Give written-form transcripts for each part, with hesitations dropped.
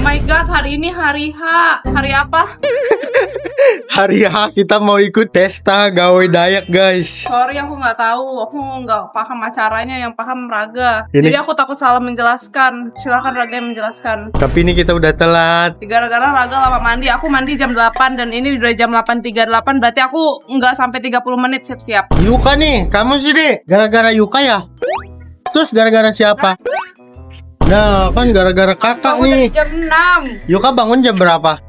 my god, hari ini hari H. Hari apa? Hari H kita mau ikut pesta gawe Dayak guys. Sorry, aku nggak tahu. Aku nggak paham acaranya, yang paham Raga. Ini- Jadi aku takut salah menjelaskan. Silakan Raga yang menjelaskan. Tapi ini kita udah telat. Gara-gara Raga lama mandi. Aku mandi jam 8 dan ini udah jam 8.38. Berarti aku nggak sampai 30 menit siap-siap. Yuka nih, kamu sih deh. Gara-gara Yuka ya? Terus gara-gara siapa? Nah, kan gara-gara kakak Aku nih. dari jam 6. Yuka bangun jam berapa?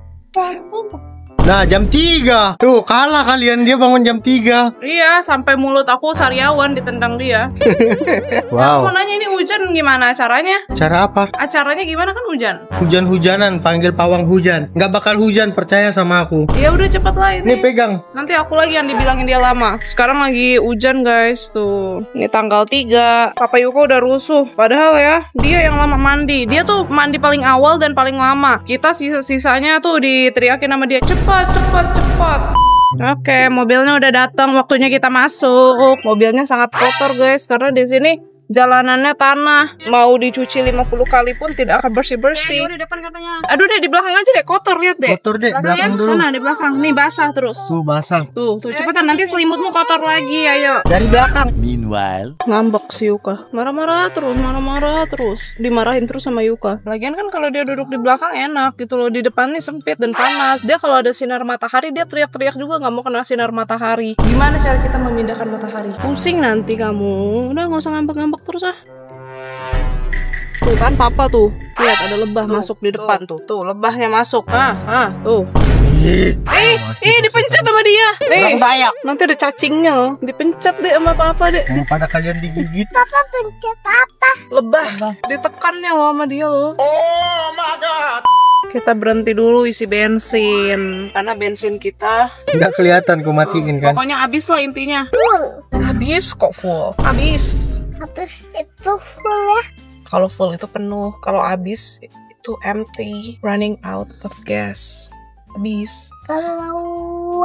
Nah, jam 3. Tuh, kalah kalian, dia bangun jam 3. Iya, sampai mulut aku sariawan ditendang dia. Aku Wow. mau nanya, ini hujan gimana acaranya? Cara apa? Acaranya gimana kan hujan? Hujan-hujanan, panggil pawang hujan. Nggak bakal hujan, percaya sama aku. Ya udah cepet lah ini. Nih, pegang. Nanti aku lagi yang dibilangin dia lama. Sekarang lagi hujan guys tuh. Ini tanggal 3. Papa Yuko udah rusuh. Padahal ya, dia yang lama mandi. Dia tuh mandi paling awal dan paling lama. Kita sisa-sisanya tuh diteriakin sama dia, cepat, cepat, cepat. Oke, mobilnya udah datang. Waktunya kita masuk. Mobilnya sangat kotor guys, karena di sini jalanannya tanah. Mau dicuci 50 kali pun tidak akan bersih-bersih. Di depan katanya. Aduh deh, di belakang aja deh, kotor, lihat deh. Kotor deh, belakang dulu. Sana di belakang. Nih basah terus. Tuh, basah. Tuh cepetan, nanti selimutmu kotor lagi, ayo. Dari belakang. Meanwhile, Ngambek si Yuka. Marah-marah terus. Dimarahin terus sama Yuka. Lagian kan kalau dia duduk di belakang enak gitu loh. Di depan nih sempit dan panas. Dia kalau ada sinar matahari, dia teriak-teriak juga nggak mau kena sinar matahari. Gimana cara kita memindahkan matahari? Pusing nanti kamu. Udah nggak usah ngambek-ngambek terus ah. Tuh kan papa tuh. Lihat ada lebah masuk di depan tuh. Tuh lebahnya masuk. Tuh. Dipencet sama dia. Orang Dayak. Nanti ada cacingnya loh. Dipencet deh sama papa deh. Daripada kalian digigit. Papa pencet apa? Lebah. Ditekannya loh sama dia loh. Oh my god. Kita berhenti dulu isi bensin. Karena bensin kita Nggak kelihatan, ku matiin kan. pokoknya habis lah intinya. Full. Habis kok full. Habis. Habis itu full ya. Kalau full itu penuh. Kalau habis itu empty. Running out of gas. Habis. Kalau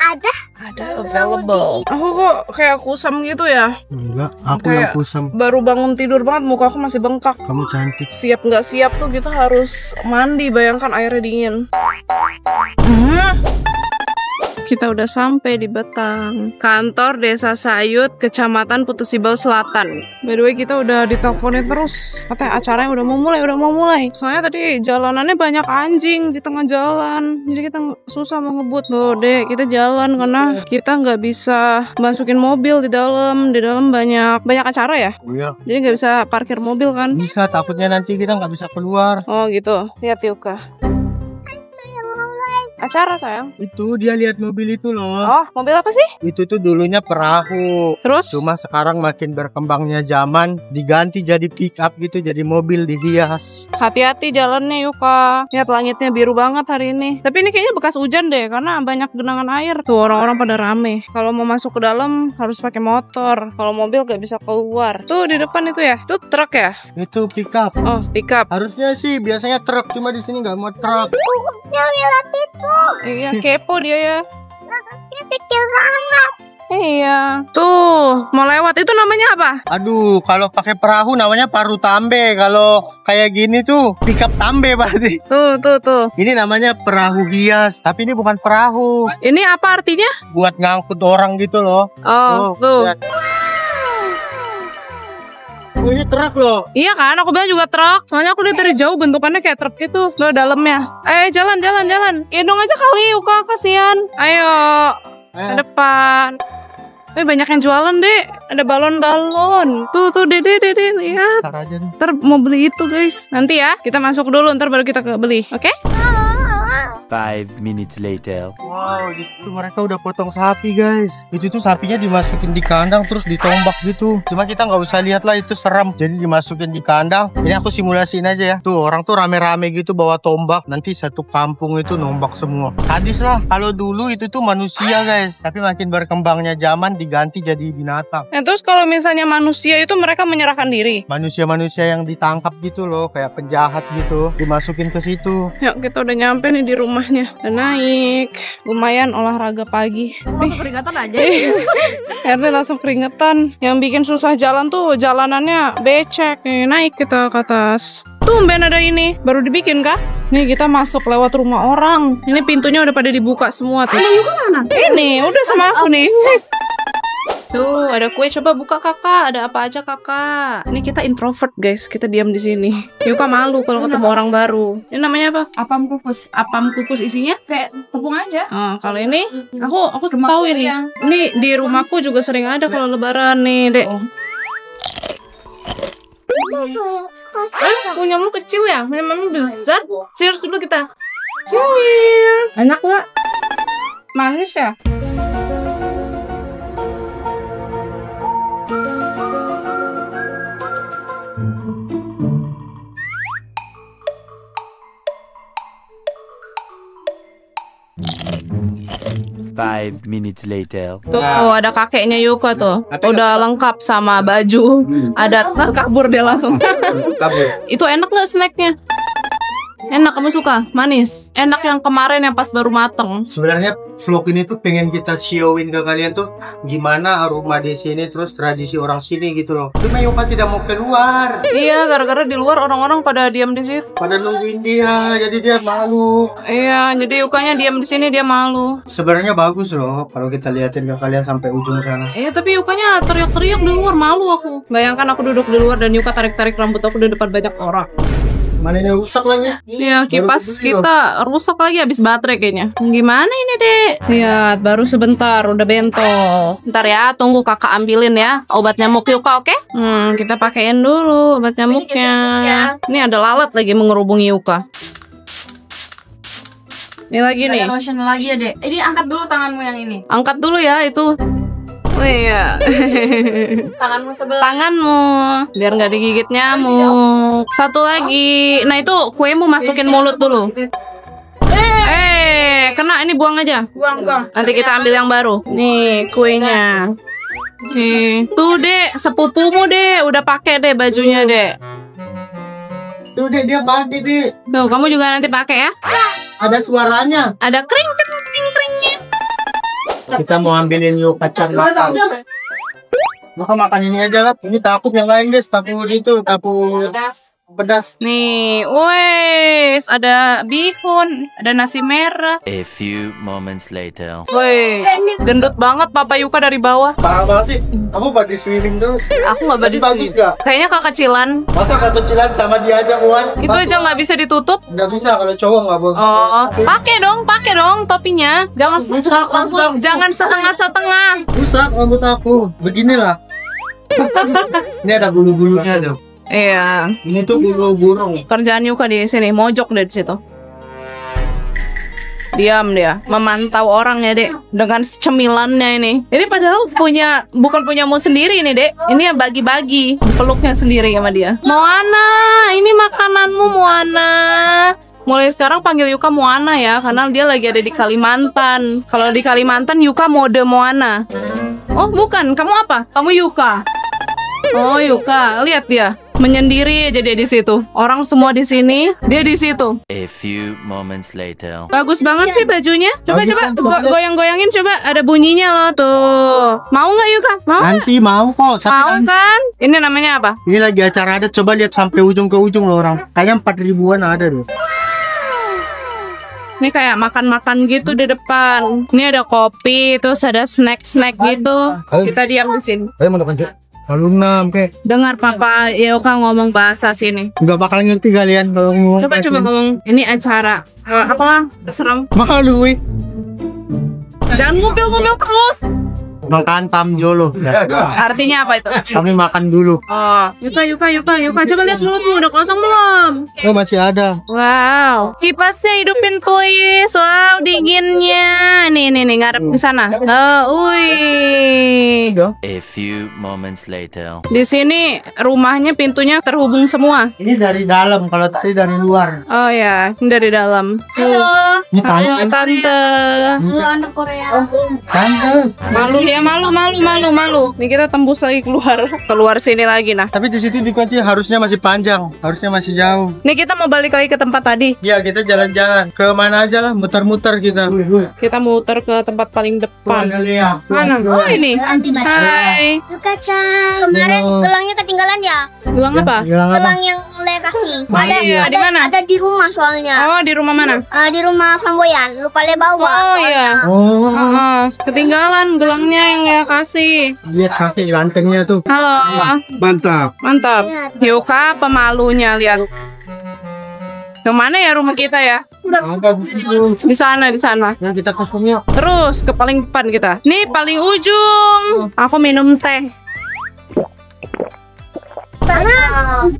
ada Ada available. Aku kok kayak kusam gitu ya. Enggak, aku Kayak- yang kusam. Baru bangun tidur banget, muka aku masih bengkak. Kamu cantik. Siap nggak siap tuh kita harus mandi, bayangkan airnya dingin. Kita udah sampai di Betang, kantor Desa Sayut, Kecamatan Putus Ibau Selatan. By the way, kita udah diteleponin terus, katanya acaranya udah mau mulai. Soalnya tadi jalanannya banyak anjing di tengah jalan, jadi kita susah mau ngebut. Loh deh, kita jalan karena kita nggak bisa masukin mobil di dalam. Di dalam banyak acara ya, Iya. jadi nggak bisa parkir mobil kan. Bisa, takutnya nanti kita nggak bisa keluar. Oh gitu, lihat Yuka. Acara sayang. Itu dia lihat mobil itu loh. Oh, mobil apa sih? Itu tuh dulunya perahu. Terus? Cuma sekarang makin berkembangnya zaman, diganti jadi pick up gitu, jadi mobil dihias. Hati-hati jalannya Yuka. Lihat langitnya biru banget hari ini. Tapi ini kayaknya bekas hujan deh, karena banyak genangan air. Tuh orang-orang pada rame. Kalau mau masuk ke dalam harus pakai motor. Kalau mobil gak bisa keluar. Tuh di depan itu ya. Itu truk ya? Itu pick up. Oh, pickup. Harusnya sih biasanya truk, cuma di sini nggak mau truk. yang lihat itu. Iya, kepo dia ya. Ini kecil banget. Iya. Tuh, mau lewat itu namanya apa? Aduh, kalau pakai perahu namanya paru tambe. Kalau kayak gini tuh pick up tambe berarti. Tuh. Ini namanya perahu hias, tapi ini bukan perahu. Ini apa artinya? Buat ngangkut orang gitu loh. Oh, tuh. lihat. Oh, ini truk loh. Iya kan, aku bilang juga truk. Soalnya aku lihat dari jauh bentukannya kayak truk gitu. Loh dalamnya. Jalan. Gendong aja kali Yuka, kasihan. Ayo, ke depan. Banyak yang jualan deh. Ada balon-balon. Tuh, dede, lihat. Ntar aja nih. Ntar mau beli itu guys. Nanti ya, kita masuk dulu, ntar baru kita beli. Oke? 5 minutes later. Wow, itu mereka udah potong sapi guys. Itu tuh sapinya dimasukin di kandang terus ditombak gitu. Cuma kita nggak usah lihat lah, itu seram. Jadi dimasukin di kandang. Ini aku simulasiin aja ya. Tuh orang tuh rame-rame gitu bawa tombak. Nanti satu kampung itu nombak semua. Sadis lah. Kalau dulu itu tuh manusia guys. Tapi makin berkembangnya zaman diganti jadi binatang. Nah, terus kalau misalnya manusia itu mereka menyerahkan diri. Manusia-manusia yang ditangkap gitu loh, kayak penjahat gitu, dimasukin ke situ. Yuk, kita udah nyampe nih di rumahnya. Udah naik. Lumayan olahraga pagi. Langsung keringatan aja. Erne langsung keringetan. Yang bikin susah jalan tuh jalanannya becek. Naik kita ke atas. Tumben ada ini. Baru dibikin kah? Nih kita masuk lewat rumah orang. Ini pintunya udah pada dibuka semua tuh. Yuka mana? Ini udah sama aku nih. Tuh ada kue, coba buka kakak. Ada apa aja kakak? Ini kita introvert guys, kita diam di sini. Yuka malu kalau ketemu orang baru. Ini namanya apa? Apam kukus. Apam kukus, isinya? Kayak tepung aja. Kalau ini aku tahu ini. Ini di rumahku juga sering ada kalau lebaran nih, Dek. Punya lu kecil ya? Punya mami besar. Cheers dulu kita. Cheers. Enak nggak? Manis ya? Five minutes later. Tuh ada kakeknya Yuka tuh. Udah lengkap sama baju. Ada kabur dia langsung. Itu enak nggak snacknya? Enak, kamu suka? Manis. Enak yang kemarin yang pas baru mateng. Sebenarnya vlog ini tuh pengen kita showin ke kalian tuh gimana aroma di sini, terus tradisi orang sini gitu loh. Cuma Yuka tidak mau keluar. Iya, gara-gara di luar orang-orang pada diam di situ. Pada nungguin dia, jadi dia malu. Iya, jadi Yukanya diam di sini, dia malu. Sebenarnya bagus loh kalau kita liatin ke kalian sampai ujung sana. Iya, tapi Yukanya teriak-teriak di luar, malu aku. Bayangkan aku duduk di luar dan Yuka tarik-tarik rambut aku di depan banyak orang. Mana ini rusak lagi? Iya, kipas kebeli kita rusak lagi, habis baterai kayaknya. Gimana ini, Dek? Lihat, baru sebentar udah bentol. Ntar ya, tunggu kakak ambilin ya obat nyamuk Yuka, oke? Kita pakein dulu obat nyamuknya. Ini ada lalat lagi mengerubungi Yuka. Ini lagi nih. Lotion lagi ya, Dek. Ini angkat dulu tanganmu yang ini. Angkat dulu ya itu. Oh iya. Tanganmu sebelah. Tanganmu biar nggak digigit nyamuk. Satu lagi. Nah itu kuemu masukin mulut dulu. Kena, ini buang aja. Buang. Nanti kita ambil yang baru. Nih kuenya. Nih, tuh Dek, sepupumu Dek, udah pakai deh bajunya Dek. Tuh deh, dia mati deh. Tuh kamu juga nanti pakai ya. Ada suaranya. Ada kringnya. Kita mau ambilin yuk kacang makan. Maka makan ini aja lah. Ini takut yang lain guys. Takut itu, takut pedas. Nih, wes ada bihun, ada nasi merah. A few moments later. Woi, gendut banget Papa Yuka dari bawah. Parah banget sih. Kamu body swimming terus. Aku nggak body Bagus sweep. gak? Kayaknya kekecilan. Masa kekecilan sama dia aja Muan? Itu aja nggak bisa ditutup. Nggak bisa kalau cowok nggak boleh. Oh, pakai dong topinya. Jangan Rusak. jangan setengah-setengah. Rusak rambut aku. Beginilah. Ini ada bulu-bulunya tuh. Iya. Ini tuh bulu burung. Kerjaan Yuka di sini, mojok deh di situ. Diam dia, memantau orang ya Dek, dengan cemilannya ini. Ini padahal bukan punyamu sendiri ini Dek. Ini yang bagi-bagi, peluknya sendiri sama dia. Moana, ini makananmu Moana. Mulai sekarang panggil Yuka Moana ya, karena dia lagi ada di Kalimantan. Kalau di Kalimantan Yuka mode Moana. Oh bukan, kamu apa? Kamu Yuka. Oh Yuka, lihat dia menyendiri aja dia di situ. Orang semua di sini, dia di situ. A few moments later. Bagus banget sih bajunya. Coba Bagus, goyang-goyangin coba, ada bunyinya loh tuh. Mau nggak Yuka? Mau? Nanti mau kok. Tapi Mau kan? Ini namanya apa? ini lagi acara adat. Coba lihat sampai ujung ke ujung loh orang. Kayaknya 4.000-an ada deh. Ini kayak makan-makan gitu di depan. Ini ada kopi, terus ada snack-snack gitu. Kita diam di sini. Ayo mau lanjut. Lalu 6 kayak Dengar Papa Yuka ngomong bahasa sini. nggak bakal ngerti kalian kalau ngomong. Coba ngomong. Ini acara apa? Serem. Malu wih. Jangan ngupil-ngupil terus. Makan tamjolo. Artinya apa itu? Kami makan dulu. Oh, Yuka. Coba lihat mulutmu udah kosong belum? Oh masih ada. Wow, kipasnya hidupin please. Wow, dinginnya. Nih, ngarep ke sana. Oh, wih. A few moments later. Di sini rumahnya pintunya terhubung semua. Ini dari dalam, kalau tadi dari luar. Oh ya, ini dari dalam. Halo. Ini Halo tante. Halo anak Korea. Tante. Malu ya, malu. Nih kita tembus lagi keluar sini lagi nah. Tapi di situ dikunci harusnya masih panjang, harusnya masih jauh. Nih kita mau balik lagi ke tempat tadi. Iya, kita jalan-jalan ke mana aja lah, muter-muter kita. Kita muter ke tempat paling depan. ya. Mana? Oh ini. Hai. Yuka-chan. Kemarin gelangnya ketinggalan ya? Gelang apa? Gelang yang Le kasih. Iya, di mana? Ada di rumah soalnya. Oh, di rumah mana? Di rumah flamboyan. Lupa Le bawa. Oh iya. Oh, Ketinggalan gelangnya yang Lea kasih. lihat kaki gantengnya tuh. Halo. Mantap. Mantap. Yuka pemalunya lihat. Yang mana ya rumah kita ya? Ada di situ. Di sana. Nah, kita ke sini yuk. Terus ke paling depan kita. Nih paling ujung. Aku minum teh.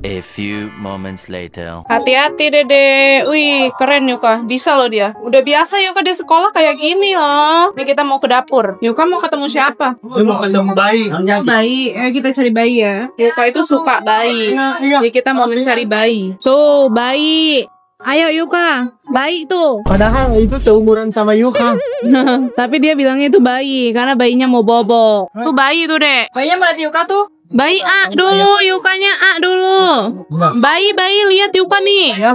A few moments later. Hati-hati Dede. Wih, keren Yuka. Bisa loh dia. Udah biasa Yuka di sekolah kayak gini loh. Nih kita mau ke dapur. Yuka mau ketemu siapa? Dia mau ketemu bayi. Bayi. Kita cari bayi ya. Yuka itu suka bayi. Iya. Jadi kita mau mencari bayi. Tuh, bayi. Ayo Yuka. Bayi tuh. Padahal itu seumuran sama Yuka. Tapi dia bilangnya itu bayi karena bayinya mau bobo. Tuh bayi tuh, Dek. Bayinya melihat Yuka tuh. Bayi A dulu, Yukanya A dulu. Bayi lihat Yuka nih. Ya.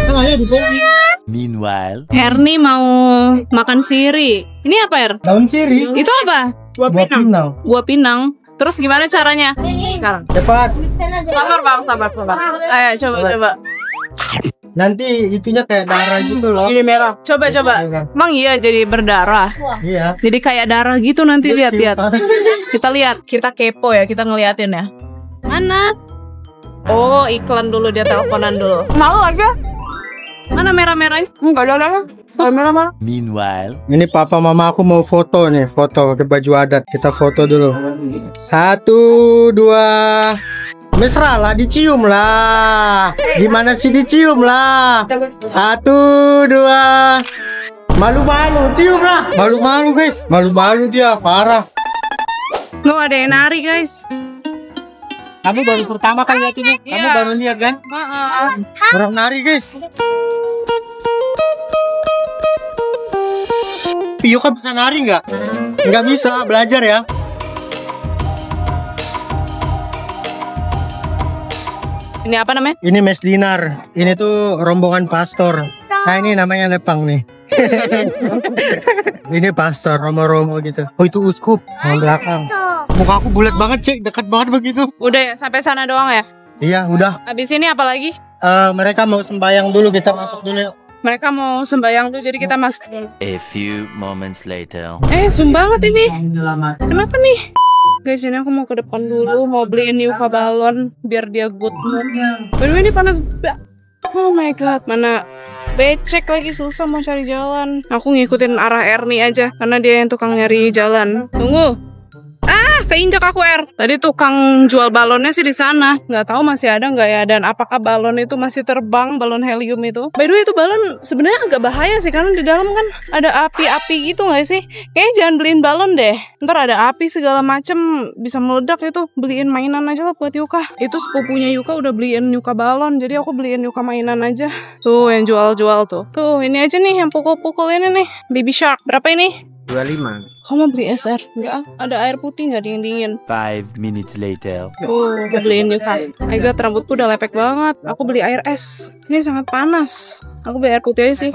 Ayo di sini. Meanwhile, Herni mau makan siri. Ini apa, Er? Daun sirih. Itu apa? Buah pinang. Buah pinang. Terus gimana caranya? Sekarang. Cepat. Sabar, Bang, sabar. Ayo, coba. Nanti itunya kayak darah gitu loh. Ini merah. Coba. Emang iya jadi berdarah. Iya. Jadi kayak darah gitu nanti lihat. Kita lihat, kita kepo ya, kita ngeliatin ya. Mana? Oh, iklan dulu dia teleponan dulu. Malu aja. Mana merah-merahnya? Enggak ada lah. Merah-merah. meanwhile, Ini papa mama aku mau foto nih, foto pakai baju adat. Kita foto dulu. 1, 2. Mesra lah, dicium lah. Gimana sih dicium lah? 1, 2. Malu-malu, cium lah. Malu-malu guys. Malu-malu dia, parah. Loh, ada yang nari guys. Kamu baru pertama kali lihat ini. Kamu Iya. baru lihat kan? Orang nari guys. Yuka bisa nari nggak? Nggak bisa, belajar ya. Ini apa namanya? Ini mes dinar. Ini tuh rombongan pastor. Nah ini namanya lepang nih. Ini pastor, romo-romo gitu. Oh itu uskup, yang belakang. Muka aku bulat banget cek, dekat banget begitu. Udah ya, sampai sana doang ya? Iya udah. Habis ini apa lagi? Mereka mau sembahyang dulu, kita masuk dulu yuk. Mereka mau sembahyang tuh, jadi kita masuk dulu. a few moments later. Zoom banget ini. Kenapa nih? Guys, ini aku mau ke depan dulu, mau beliin Yuka balon biar dia good mood. By the way, ini panas oh my god, mana becek lagi, susah mau cari jalan. Aku ngikutin arah Ernie aja karena dia yang tukang nyari jalan. Tunggu. Keinjak aku Tadi tukang jual balonnya sih di sana. Nggak tahu masih ada nggak ya, dan apakah balon itu masih terbang, balon helium itu. By the way, itu balon sebenarnya agak bahaya sih karena di dalam kan ada api-api gitu nggak sih? Kayaknya jangan beliin balon deh. Ntar ada api segala macem bisa meledak itu. Beliin mainan aja lah buat Yuka. Itu sepupunya Yuka udah beliin Yuka balon, jadi aku beliin Yuka mainan aja. Tuh yang jual-jual tuh. Tuh ini aja nih yang pukul-pukul ini nih. Baby Shark. Berapa ini? 25. Kamu mau beli SR? Enggak, ada air putih nggak dingin-dingin? 5 minutes later. Aku beliin Yuka. My god, rambutku udah lepek banget. Aku beli air es. Ini sangat panas. Aku beli air putih aja sih.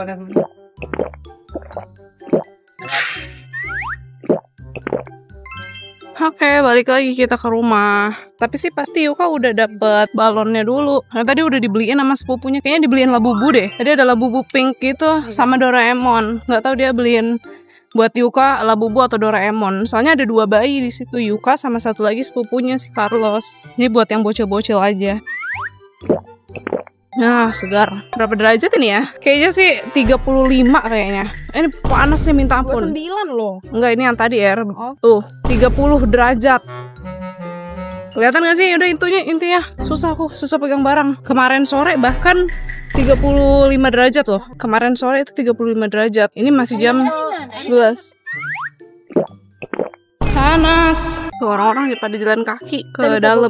Oke, balik lagi kita ke rumah. Tapi sih pasti Yuka udah dapet balonnya dulu. Karena tadi udah dibeliin sama sepupunya. Kayaknya dibeliin Labubu deh. Tadi ada Labubu pink gitu sama Doraemon. Nggak tahu dia beliin buat Yuka Labubu atau Doraemon. Soalnya ada 2 bayi di situ, Yuka sama satu lagi sepupunya si Carlos. Ini buat yang bocil-bocil aja. Nah, segar. Berapa derajat ini ya? Kayaknya sih 35 kayaknya. Ini panas sih minta ampun. 9 loh. Enggak, ini yang tadi Tuh, 30 derajat. Kelihatan gak sih? Udah intinya susah pegang barang. Kemarin sore bahkan 35 derajat loh. Kemarin sore itu 35 derajat. Ini masih jam 11. Panas. Tuh orang-orang pada jalan kaki ke dalam.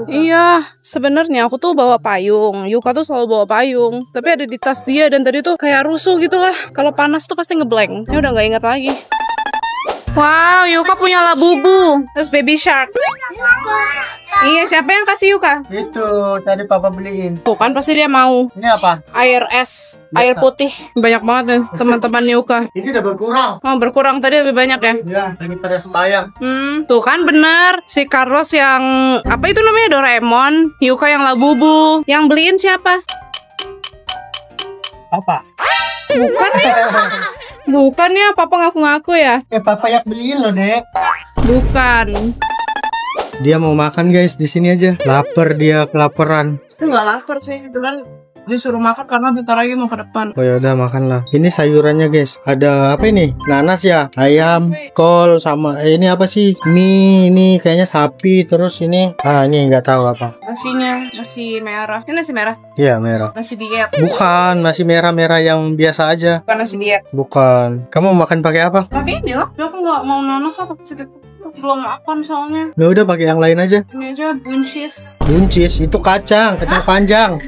Iya, sebenarnya aku tuh bawa payung. Yuka tuh selalu bawa payung, tapi ada di tas dia dan tadi tuh kayak rusuh gitu lah. Kalau panas tuh pasti ngeblank. Ini udah nggak ingat lagi. Wow, Yuka punya Labubu. Terus Baby Shark. Iya, siapa yang kasih Yuka? Itu tadi papa beliin. Tuh kan pasti dia mau. Ini apa? Air es, air putih. Banyak banget nih teman-teman Yuka. Ini udah berkurang. Oh, berkurang tadi lebih banyak ya? Ya, lagi pada sembayang. Tuh kan bener. Si Carlos yang apa itu namanya Doraemon, Yuka yang Labubu. Yang beliin siapa? Apa? Bukan ya? Bukan ya, Papa ngaku-ngaku ya? Papa yang beliin loh, Dek. Bukan. Dia mau makan guys, di sini aja. Lapar dia, kelaparan. Itu nggak lapar sih, itu kan disuruh makan karena bentar lagi mau ke depan. Oh ya udah makanlah. Ini sayurannya guys. Ada apa ini? Nanas ya, ayam, kol sama ini apa sih? Mie, ini kayaknya sapi. Terus ini ini nggak tahu apa. Nasinya nasi merah. Ini nasi merah. Iya merah. Nasi diet. Bukan nasi merah-merah yang biasa aja. Bukan nasi diet. Bukan. Kamu makan pakai apa? Pakai ini lah. Aku nggak mau nanas atau sedikit. Belum makan soalnya. Ya udah pakai yang lain aja. Ini aja buncis. Buncis itu kacang panjang.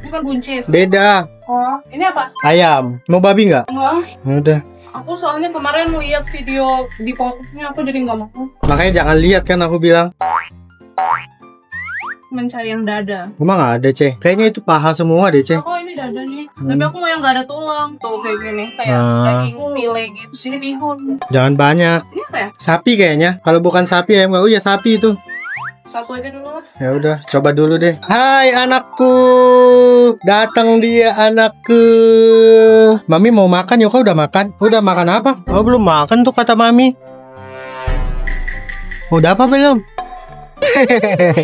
Bukan buncis. Beda. Oh, ini apa? Ayam. Mau babi nggak? Enggak. Ya udah. Aku soalnya kemarin lihat video di pokoknya aku jadi nggak mau. Makanya jangan lihat kan aku bilang. Mencari yang dada. Emang nggak ada Ceh. Kayaknya itu paha semua deh Ceh. Oh ini dada nih. Tapi aku mau yang nggak ada tulang. Tuh kayak gini. Kayak daging file gitu. Sini bihun. Jangan banyak. Ini apa ya? Sapi kayaknya. Kalau bukan sapi ayam nggak. Oh ya sapi itu. Satu aja dulu lah. Ya udah, coba dulu deh. Hai anakku. Datang dia anakku. Mami mau makan, Yuka udah makan. Udah makan apa? Oh belum makan tuh kata Mami. Udah apa belum?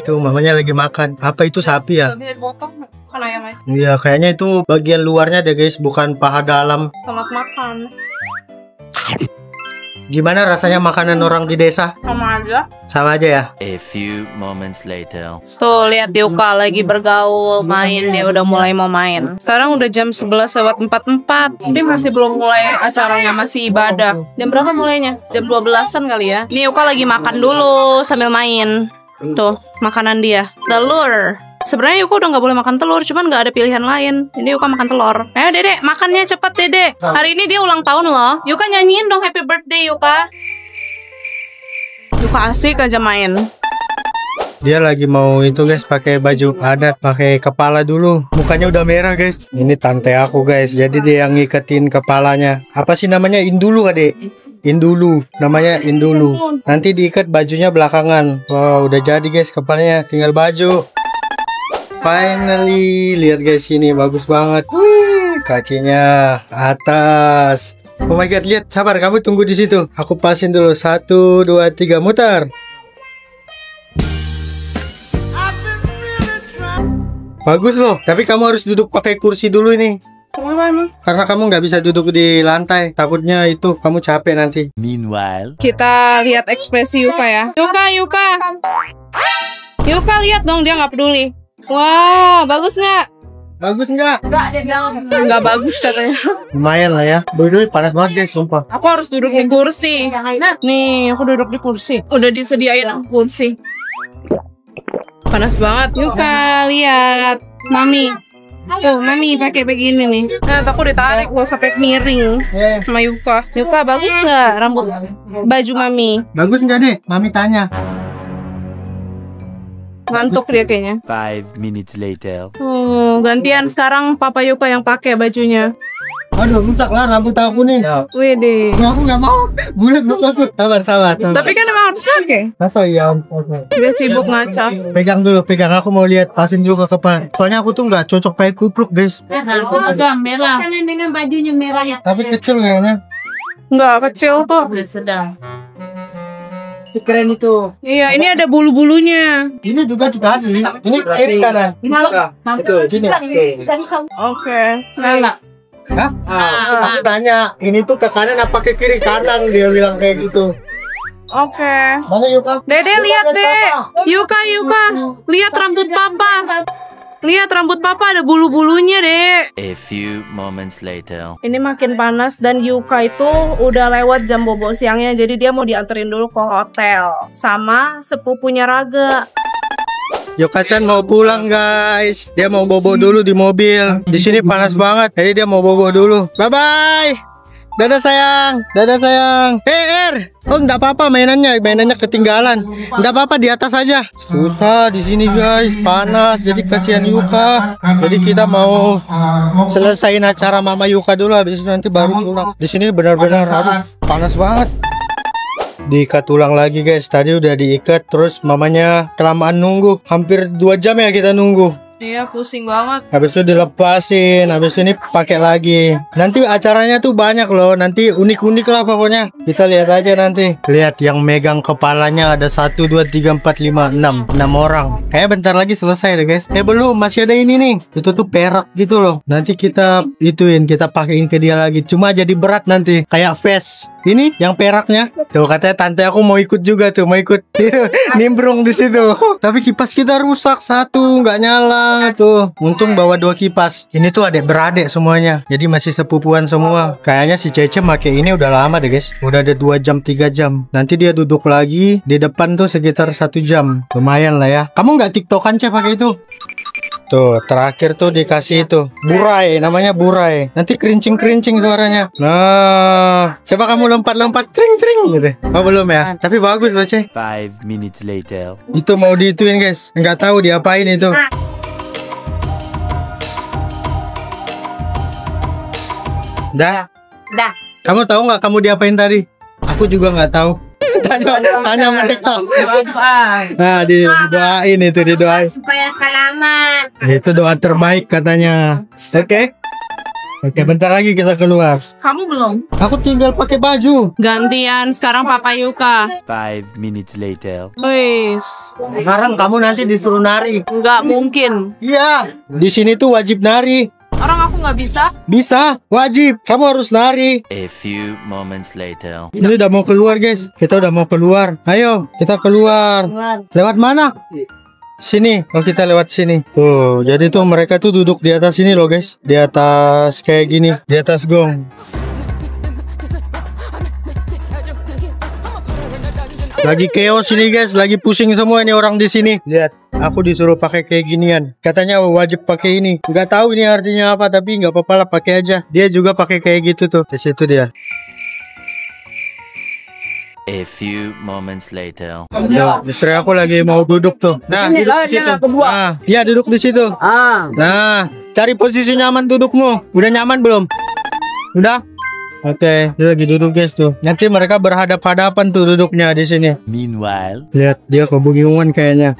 Tuh mamanya lagi makan. Apa itu sapi ya? Gak bisa dipotong. Kan ayam aja. Iya kayaknya itu bagian luarnya deh guys, bukan paha dalam. Selamat makan. Gimana rasanya makanan orang di desa? Sama aja. Sama aja ya? A few moments later. Tuh lihat Yuka lagi bergaul main. Dia udah mulai mau main. Sekarang udah jam 11:44. Tapi masih belum mulai acaranya, masih ibadah. Jam berapa mulainya? Jam 12-an kali ya. Ini Yuka lagi makan dulu sambil main. Tuh makanan dia. Telur. Sebenarnya Yuka udah nggak boleh makan telur, cuman nggak ada pilihan lain. Jadi Yuka makan telur. Ayo Dedek, makannya cepet Dedek. Hari ini dia ulang tahun loh. Yuka nyanyiin dong happy birthday Yuka. Yuka asik aja main. Dia lagi mau itu guys, pakai baju adat, pakai kepala dulu. Mukanya udah merah guys. Ini tante aku guys, jadi dia yang ngiketin kepalanya. Apa sih namanya? Indulu adek? Indulu, namanya Indulu. Nanti diikat bajunya belakangan. Wow, udah jadi guys kepalanya, tinggal baju. Finally, lihat guys ini bagus banget. Wih, kakinya atas. Oh my god, lihat, sabar kamu tunggu di situ. Aku pasin dulu. 1, 2, 3, muter. Bagus loh, tapi kamu harus duduk pakai kursi dulu ini. Kenapa emang? Karena kamu nggak bisa duduk di lantai. Takutnya itu kamu capek nanti. Meanwhile, Kita lihat ekspresi Yuka ya. Yuka. Yuka lihat dong, dia nggak peduli. Wah, bagus nggak? Bagus nggak? Nggak bagus katanya. Lumayan lah ya. Bodoh panas banget guys, sumpah. Aku harus duduk di kursi. Nih, aku duduk di kursi. Udah disediain kursi. Panas banget. Yuka, lihat. Mami. Tuh, Mami pakai begini nih. Nah, aku ditarik loh sampai miring sama Yuka. Yuka, bagus nggak rambut baju Mami? Bagus nggak deh? Mami tanya. Ngantuk dia kayaknya. 5 minutes later. Gantian sekarang Papa Yuka yang pakai bajunya. Aduh, rusak lah rambut aku nih. Wih deh. Aku nggak mau. Bulat aku. Sabar. Tapi kan emang harus pakai. Masa ya? Dia sibuk ngaca. Pegang dulu, pegang. Aku mau lihat, pasin dulu ke kepala. Soalnya aku tuh nggak cocok pakai kupluk guys. Agak merah. Dengan bajunya merah ya. Tapi kecil kayaknya. Nggak kecil kok. Sedang. Keren itu. Iya, ini ada bulu-bulunya. Ini juga asli. Ini kiri kanan. Itu, gini. Oke. Salah. Hah? Aku tanya, ini tuh ke kanan apa ke kiri? Kanan, dia bilang kayak gitu. Oke. Mana Yuka? Dede lihat deh. Yuka. Lihat rambut Papa. Lihat rambut papa ada bulu-bulunya, Dek. A few moments later. Ini makin panas dan Yuka itu udah lewat jam bobo siangnya, jadi dia mau dianterin dulu ke hotel sama sepupunya Raga. Yuka-chan mau pulang guys. Dia mau bobo dulu di mobil. Di sini panas banget, jadi dia mau bobo dulu. Bye bye. Dadah sayang, dadah sayang. Er, oh enggak apa-apa mainannya ketinggalan. Enggak apa-apa di atas aja. Susah di sini guys, panas. Jadi kasihan Yuka. Jadi kita mau selesaiin acara Mama Yuka dulu, habis itu nanti baru pulang. Di sini benar-benar panas banget. Diikat ulang lagi guys. Tadi udah diikat, terus mamanya kelamaan nunggu. Hampir 2 jam ya kita nunggu. Iya, pusing banget. Habis itu dilepasin, habis ini pakai lagi. Nanti acaranya tuh banyak loh, nanti unik-unik lah pokoknya. Kita lihat aja nanti. Lihat yang megang kepalanya ada 1, 2, 3, 4, 5, 6 orang. Kayaknya bentar lagi selesai deh guys. Belum, masih ada ini nih. Itu tuh perak gitu loh. Nanti kita kita pakein ke dia lagi. Cuma jadi berat nanti, kayak vest. Ini yang peraknya. Tuh katanya tante aku mau ikut juga tuh, mau ikut nimbrung di situ. Tapi kipas kita rusak satu, nggak nyala tuh. Untung bawa 2 kipas. Ini tuh adik beradik semuanya. Jadi masih sepupuan semua. Kayaknya si Cece pakai ini udah lama deh guys. Udah ada 2 jam 3 jam. Nanti dia duduk lagi di depan tuh sekitar 1 jam. Lumayan lah ya. Kamu nggak tiktokan Cek pakai itu? Tuh, terakhir tuh dikasih itu burai, namanya burai. Nanti kerincing-kerincing suaranya. Nah, coba kamu lompat-lompat, cring-cring gitu. Oh belum ya? Tapi bagus loh, Cek. 5 minutes later. Itu mau diituin guys. Nggak tahu diapain itu. Dah. Dah. Kamu tahu nggak kamu diapain tadi? Aku juga nggak tahu. Tanya mereka. Nah, didoain itu, didoain. Supaya selamat. Itu doa terbaik katanya. Oke. Oke, bentar lagi kita keluar. Kamu belum? Aku tinggal pakai baju. Gantian, sekarang Papa Yuka. 5 minutes later. Wis, Sekarang kamu nanti disuruh nari. nggak mungkin. Iya. Di sini tuh wajib nari. Orang aku nggak bisa. Bisa, wajib. Kamu harus nari. A few moments later. Ini udah mau keluar guys. Kita udah mau keluar. Ayo, kita keluar. Lewat mana? Sini. Oh, kita lewat sini. Tuh, jadi tuh mereka tuh duduk di atas sini loh guys. Di atas kayak gini. Di atas gong. Lagi chaos ini guys. Lagi pusing semua ini orang di sini. Lihat. Aku disuruh pakai kayak ginian. Katanya wajib pakai ini. Nggak tahu ini artinya apa, tapi nggak apa-apa lah, pakai aja. Dia juga pakai kayak gitu tuh. Di situ dia. A few moments later. Nah, istri aku lagi mau duduk tuh. Nah, duduk di situ. Nah, dia duduk di situ. Nah, cari posisi nyaman dudukmu. Udah nyaman belum? Udah? Oke, dia lagi duduk guys tuh. Nanti mereka berhadap-hadapan tuh duduknya di sini. Meanwhile. Lihat, dia kebingungan kayaknya.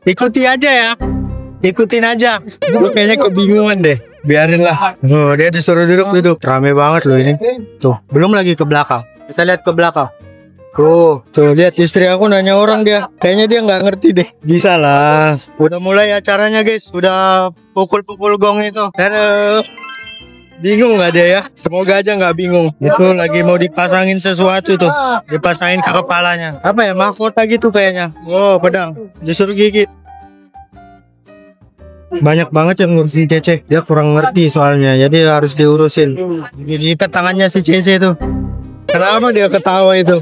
Ikuti aja ya. Ikutin aja. Lu kayaknya kebingungan deh. Biarin lah. Oh, dia disuruh duduk. Rame banget loh ini. Tuh, belum lagi ke belakang. Kita lihat ke belakang. Tuh lihat istri aku nanya orang dia. Kayaknya dia nggak ngerti deh. Bisa lah. Udah mulai acaranya guys. Udah pukul-pukul gong itu. Halo. Bingung nggak dia ya? Semoga aja nggak bingung. Itu lagi mau dipasangin sesuatu tuh. Dipasangin ke kepalanya. Apa ya? Mahkota gitu kayaknya. Oh, pedang. Disuruh gigit. Banyak banget yang ngurusin Cece. Dia kurang ngerti soalnya. Jadi harus diurusin. Diikat tangannya si Cece itu. Kenapa dia ketawa itu?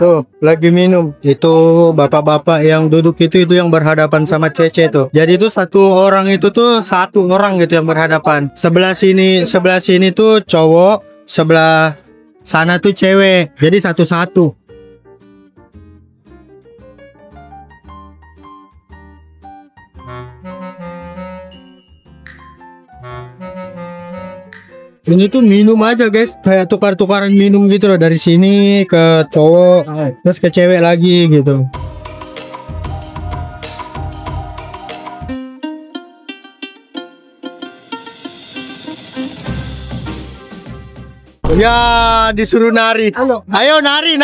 Tuh, lagi minum. Itu bapak-bapak yang duduk itu yang berhadapan sama Cece tuh. Jadi itu satu orang gitu yang berhadapan. Sebelah sini tuh cowok, sebelah sana tuh cewek. Jadi satu-satu. Ini tuh minum aja guys, kayak tukar-tukaran minum gitu loh, dari sini ke cowok, terus ke cewek lagi gitu. Ya, disuruh nari. Ayo nari.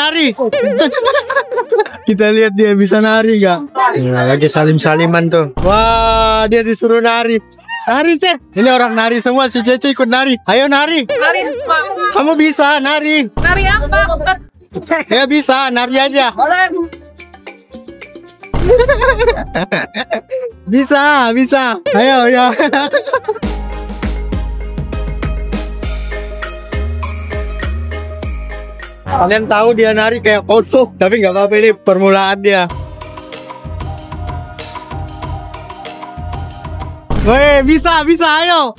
Kita lihat dia bisa nari gak? Nah, lagi salim-saliman tuh. Wah, dia disuruh nari. Nari, Ce. Ini orang nari semua, si Cece ikut nari. Ayo nari. Nari, Kamu bisa nari. nari apa? Ya bisa, nari aja. Bisa. Ayo, ya. Kalian tahu dia nari kayak kocok, tapi nggak apa-apa, ini permulaan dia. Woi, bisa, ayo.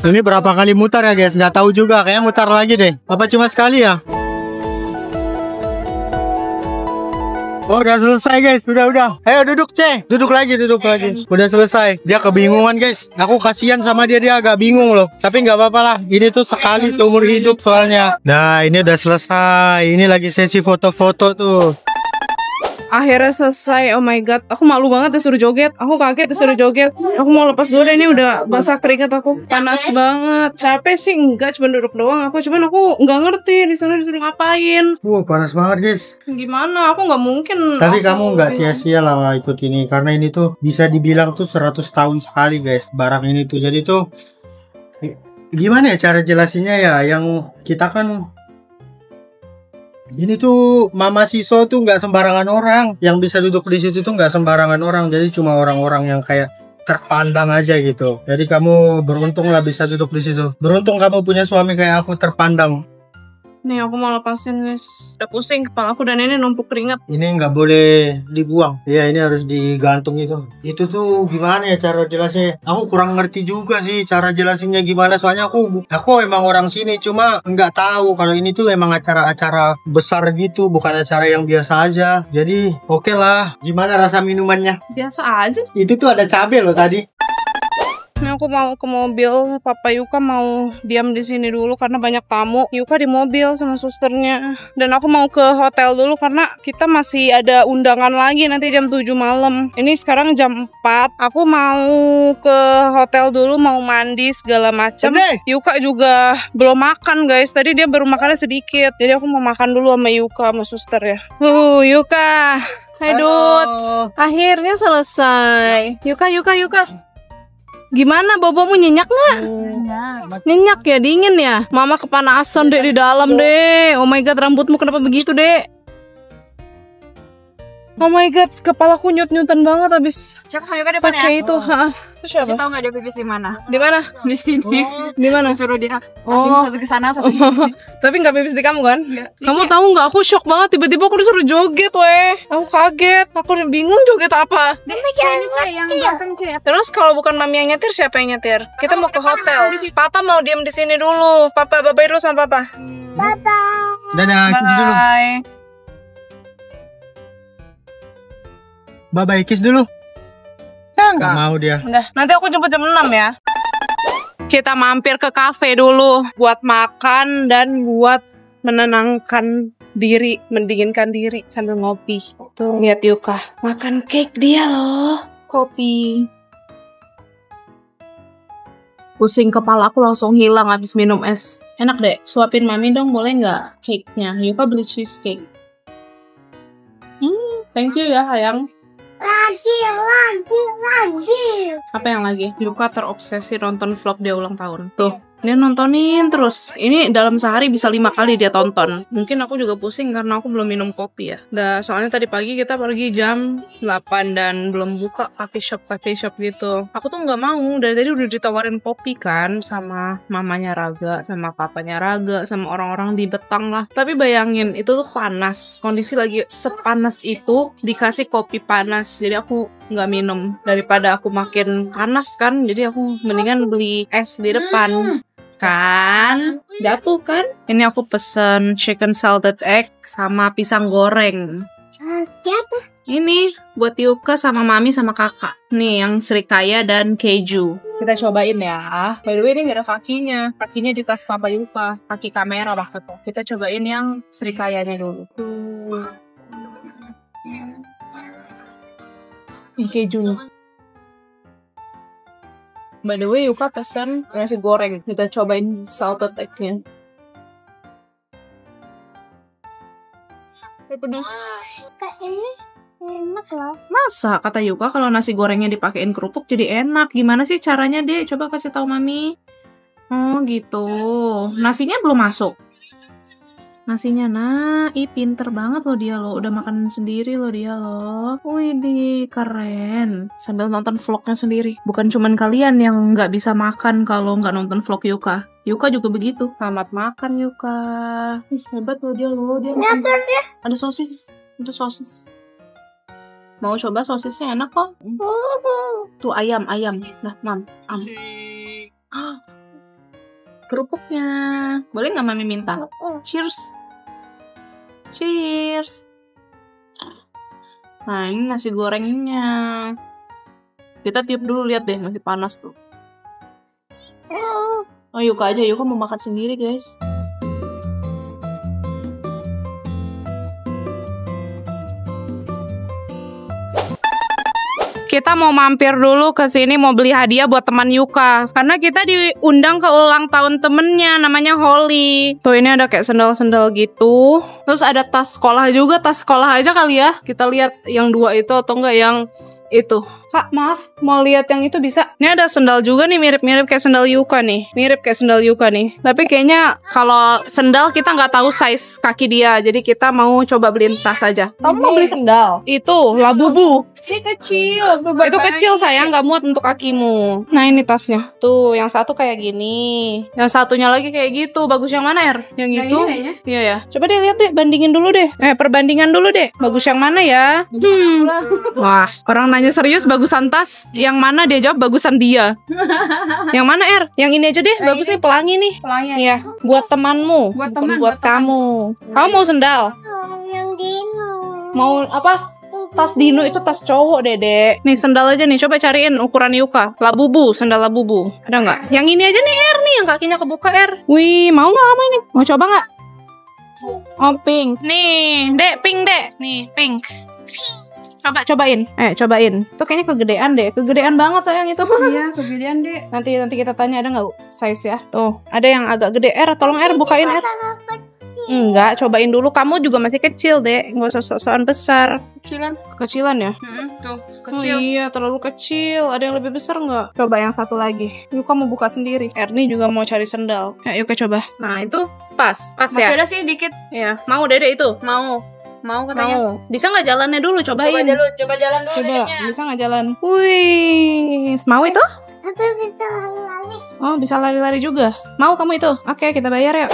Ini berapa kali mutar ya guys? Nggak tahu juga, kayaknya mutar lagi deh. Apa cuma sekali ya? Oh, udah selesai guys, udah. Ayo duduk, Ce. Duduk lagi. Udah selesai. Dia kebingungan guys. Aku kasihan sama dia agak bingung loh. Tapi nggak apa-apa lah. Ini tuh sekali seumur hidup soalnya. Nah, ini udah selesai. Ini lagi sesi foto-foto tuh. Akhirnya selesai. Oh my god, aku malu banget disuruh joget. Aku kaget disuruh joget. Aku mau lepas dulu deh, ini udah basah keringat aku. Panas banget. Capek sih enggak, cuma duduk doang. Aku nggak ngerti di sana disuruh ngapain. Panas banget guys. Gimana? Aku nggak mungkin. Tapi kamu nggak sia-sia lah ikut ini, karena ini tuh bisa dibilang tuh 100 tahun sekali guys barang ini tuh. Jadi tuh gimana ya cara jelasinnya ya, yang kita kan ini tuh Mama Siso tuh nggak sembarangan orang yang bisa duduk di situ, tuh nggak sembarangan orang. Jadi cuma orang-orang yang kayak terpandang aja gitu. Jadi kamu beruntung lah bisa duduk di situ. Beruntung kamu punya suami kayak aku, terpandang. Nih aku mau lepasin guys. Udah pusing kepala aku dan ini numpuk keringat. Ini nggak boleh dibuang. Ya ini harus digantung itu. Itu tuh gimana ya cara jelasnya? Aku kurang ngerti juga sih cara jelasinnya gimana. Soalnya aku emang orang sini, cuma nggak tahu kalau ini tuh emang acara-acara besar gitu, bukan acara yang biasa aja. Jadi oke lah. Gimana rasa minumannya? Biasa aja. Itu tuh ada cabai loh tadi. Ini aku mau ke mobil. Papa Yuka mau diam di sini dulu karena banyak tamu. Yuka di mobil sama susternya. Dan aku mau ke hotel dulu karena kita masih ada undangan lagi nanti jam 7 malam. Ini sekarang jam 4. Aku mau ke hotel dulu, mau mandi segala macam. Yuka juga belum makan guys. Tadi dia baru makannya sedikit. Jadi aku mau makan dulu sama Yuka sama suster ya. Yuka. Hai Dut. Akhirnya selesai. Yuka. Gimana, bobomu nyenyak nggak? Nyenyak ya, dingin ya? Mama kepanasan deh di dalam deh. Oh my god, rambutmu kenapa begitu deh? Oh my god, kepalaku nyut-nyutan banget abis Cek saya kan depan pakai ya. itu. Itu siapa? Tahu nggak dia pipis di mana? Di mana? Di sini. Di mana? Suruh dia. Oh. Satu ke sana, satu ke sini. Tapi nggak pipis di kamu kan? Nggak. Kamu tahu nggak? Aku shock banget. Tiba-tiba aku disuruh joget, weh. Aku kaget. Aku udah bingung joget apa. Ini Cek yang belakang Cek. Terus kalau bukan mami yang nyetir, siapa yang nyetir? Kita mau ke hotel. Papa mau diem di sini dulu. Papa, bye dulu sama papa. Dadah, kiss dulu. Bye. Bye, kiss dulu. Nggak mau dia. Udah, nanti aku jemput jam 6 ya. Kita mampir ke kafe dulu buat makan dan buat menenangkan diri, mendinginkan diri sambil ngopi. Tuh, lihat Yuka. Makan cake dia loh. Kopi. Pusing kepala aku langsung hilang habis minum es. Enak deh. Suapin mami dong, boleh nggak cake-nya? Yuka beli cheesecake. Thank you ya, sayang. Lagi. Apa yang lagi? Yuka terobsesi nonton vlog dia ulang tahun. Tuh, dia nontonin terus. Ini dalam sehari bisa 5 kali dia tonton. Mungkin aku juga pusing karena aku belum minum kopi ya. Soalnya tadi pagi kita pergi jam 8 dan belum buka coffee shop gitu. Aku tuh nggak mau. Dari tadi udah ditawarin kopi kan sama mamanya Raga, sama papanya Raga, sama orang-orang di Betang lah. Tapi bayangin, itu tuh panas. Kondisi lagi sepanas itu dikasih kopi panas. Jadi aku nggak minum daripada aku makin panas kan. Jadi aku mendingan beli es di depan. Kan jatuh kan. Ini aku pesen chicken salted egg sama pisang goreng. Siapa? Ini buat Yuka sama mami sama kakak. Nih yang srikaya dan keju. Kita cobain ya. By the way ini gak ada kakinya. Kakinya di tas Papa Yuka. Kaki kamera maksudnya. Kita cobain yang srikayanya dulu. Ini kejunya. By the way, Yuka pesan nasi goreng. Kita cobain salted egg-nya. Pedas. Kak ini Enak loh. Masa kata Yuka kalau nasi gorengnya dipakein kerupuk jadi enak? Gimana sih caranya, Dek? Coba kasih tahu Mami. Oh, gitu. Nasinya belum masuk. Nasinya, nah, pinter banget loh dia loh. Udah makan sendiri loh dia loh. Wih, keren. Sambil nonton vlognya sendiri. Bukan cuman kalian yang nggak bisa makan kalau nggak nonton vlog Yuka. Yuka juga begitu. Selamat makan Yuka. Hebat loh dia loh. Dia makan. Ada sosis. Ada sosis. Mau coba sosisnya enak kok. Tuh ayam. Nah, mam. Kerupuknya. Boleh nggak Mami minta? Cheers. Cheers. Nah, ini nasi gorengnya. Kita tiup dulu, lihat deh, masih panas tuh. Oh, Yuka aja. Yuka mau makan sendiri, guys. Kita mau mampir dulu ke sini mau beli hadiah buat teman Yuka. Karena kita diundang ke ulang tahun temennya namanya Holly. Tuh ini ada kayak sendal-sendal gitu. Terus ada tas sekolah juga, tas sekolah aja kali ya. Kita lihat yang dua itu atau enggak yang itu. Kak, maaf, mau lihat yang itu bisa? Ini ada sendal juga nih, mirip-mirip kayak sendal Yuka nih. Mirip kayak sendal Yuka nih. Tapi kayaknya kalau sendal kita nggak tahu size kaki dia. Jadi kita mau coba beliin tas aja. Kamu mau beli sendal? Itu, Labubu. Ini kecil. Itu kecil sayang, nggak muat untuk kakimu. Nah ini tasnya. Tuh, yang satu kayak gini. Yang satunya lagi kayak gitu. Bagus yang mana, Er? Yang itu? Iya ya. Coba deh lihat deh, bandingin dulu deh. Perbandingan dulu deh. Bagus yang mana ya? Wah, orang nanya serius bagusan tas. Yang mana dia jawab bagusan dia. Yang mana, Er? Yang ini aja deh, bagusnya pelangi nih. Pelangi. Iya, buat temanmu. Buat bukan teman, buat buat teman. kamu. Kamu mau sendal? Yang Dino. Mau apa? Tas Dino itu tas cowok, Dedek. Nih sendal aja nih, coba cariin ukuran Yuka. Labubu, sendal Labubu. Ada nggak? Yang ini aja nih, Er nih, yang kakinya kebuka, Er. Wih, mau nggak kamu ini? Mau coba nggak? Oh, pink. Nih, Dek, pink, Dek. Nih, pink. Cobain. Cobain. Tuh kayaknya kegedean deh. Kegedean banget sayang itu. Iya, kegedean deh. Nanti kita tanya ada nggak size ya. Tuh, ada yang agak gede. Er, tolong Er bukain Er. Enggak, cobain dulu. Kamu juga masih kecil, Dek. Nggak usah sok-sokan besar. Kecilan. Kecilan ya? Tuh, Oh iya, terlalu kecil. Ada yang lebih besar nggak? Coba yang satu lagi. Yuka mau buka sendiri. Erni juga mau cari sendal. Ya, Yuka coba. Nah, itu pas. Pas Masih ya? ada sih dikit. Iya. Mau, Dede itu? Mau katanya. Mau. Bisa nggak jalannya dulu? Cobain. Coba jalan dulu Coba. dedeknya. Bisa nggak jalan? Wih. Mau itu? Tapi kita lari. Oh, bisa lari-lari juga. Mau kamu itu? Oke, kita bayar yuk.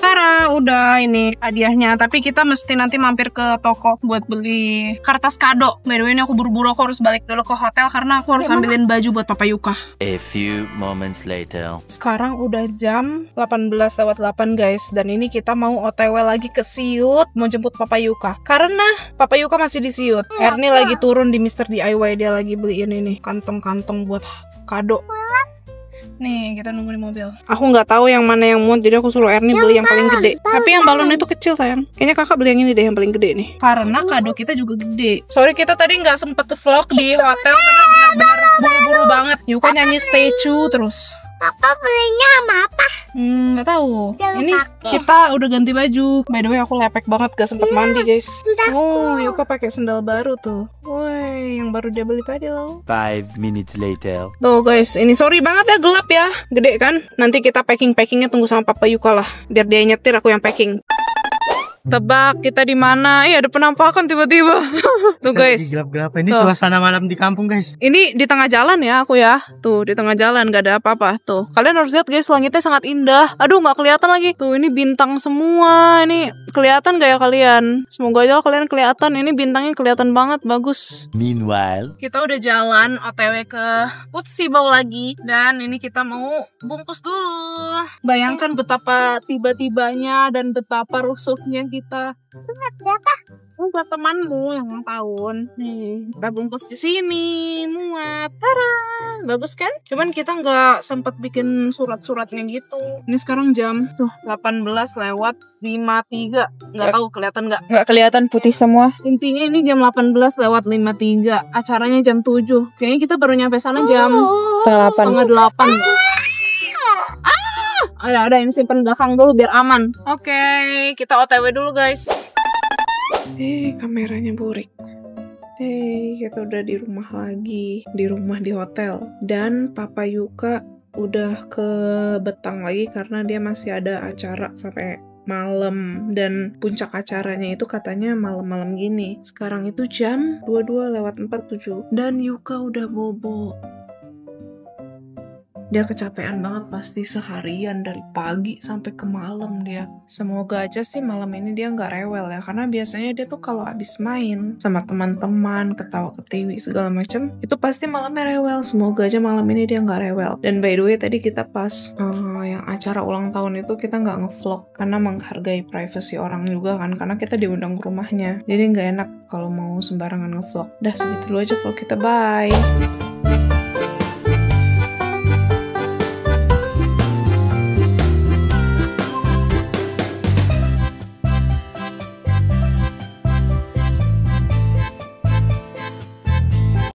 Cara udah ini hadiahnya, tapi kita mesti nanti mampir ke toko buat beli kertas kado. By the way, ini aku buru-buru, aku harus balik dulu ke hotel karena aku harus ambilin baju buat Papa Yuka. A few moments later. Sekarang udah jam 18:08 guys, dan ini kita mau OTW lagi ke Siut mau jemput Papa Yuka. Karena Papa Yuka masih di Siut. Erni lagi turun di Mr. DIY, dia lagi beliin ini kantong-kantong buat kado. Nih, kita nunggu di mobil. Aku nggak tahu yang mana yang muat, jadi aku suruh Erni beli yang paling gede. Tapi yang balon itu kecil sayang. Kayaknya kakak beli yang ini deh, yang paling gede nih. Karena kado kita juga gede. Sorry kita tadi nggak sempet vlog di hotel karena benar-benar buru-buru banget. Yuka nyanyi statue terus. Papa belinya sama apa? Nggak tahu. Jangan Ini pakai. kita udah ganti baju. By the way, aku lepek banget gak sempet mandi guys. Oh, Yuka pakai sendal baru tuh. Woi, yang baru dia beli tadi loh. 5 minutes later. Tuh guys, ini sorry banget ya gelap ya. Gede kan? Nanti kita packingnya tunggu sama Papa Yuka lah. Biar dia nyetir, aku yang packing. Tebak kita di mana? Iya, ada penampakan tiba-tiba. Tuh guys. Di gelap-gelap ini Tuh. suasana malam di kampung guys. Ini di tengah jalan ya aku ya. Tuh di tengah jalan gak ada apa-apa. Tuh kalian harus lihat guys, langitnya sangat indah. Aduh nggak kelihatan lagi. Tuh ini bintang semua. Ini kelihatan gak ya kalian? Semoga aja kalian kelihatan. Ini bintangnya kelihatan banget, bagus. Meanwhile, Kita udah jalan OTW ke Utsibau lagi. Dan ini kita mau bungkus dulu. Bayangkan betapa tiba-tibanya dan betapa rusuhnya kita. Buat temanmu yang ulang tahun. Nih, kita bungkus di sini. Muat. Tara. Bagus kan? Cuman kita nggak sempet bikin surat-suratnya gitu. Ini sekarang jam tuh 18:53. Nggak tahu kelihatan nggak? Nggak kelihatan putih semua. Intinya ini jam 18:53. Acaranya jam 7. Kayaknya kita baru nyampe sana jam setengah 8. Ada ini simpen belakang dulu biar aman. Oke, kita OTW dulu guys. Kameranya burik. Kita udah di rumah lagi, di hotel. Dan Papa Yuka udah ke Betang lagi karena dia masih ada acara sampai malam, dan puncak acaranya itu katanya malam-malam gini. Sekarang itu jam 22:47 dan Yuka udah bobo. Dia kecapean banget pasti seharian dari pagi sampai ke malam dia. Semoga aja sih malam ini dia nggak rewel ya, karena biasanya dia tuh kalau abis main sama teman-teman, ketawa-ketiwi segala macem, itu pasti malamnya rewel. Semoga aja malam ini dia nggak rewel. Dan by the way tadi kita pas yang acara ulang tahun itu kita nggak ngevlog karena menghargai privasi orang juga kan, karena kita diundang ke rumahnya. Jadi nggak enak kalau mau sembarangan ngevlog. Dah segitu dulu aja vlog kita, bye.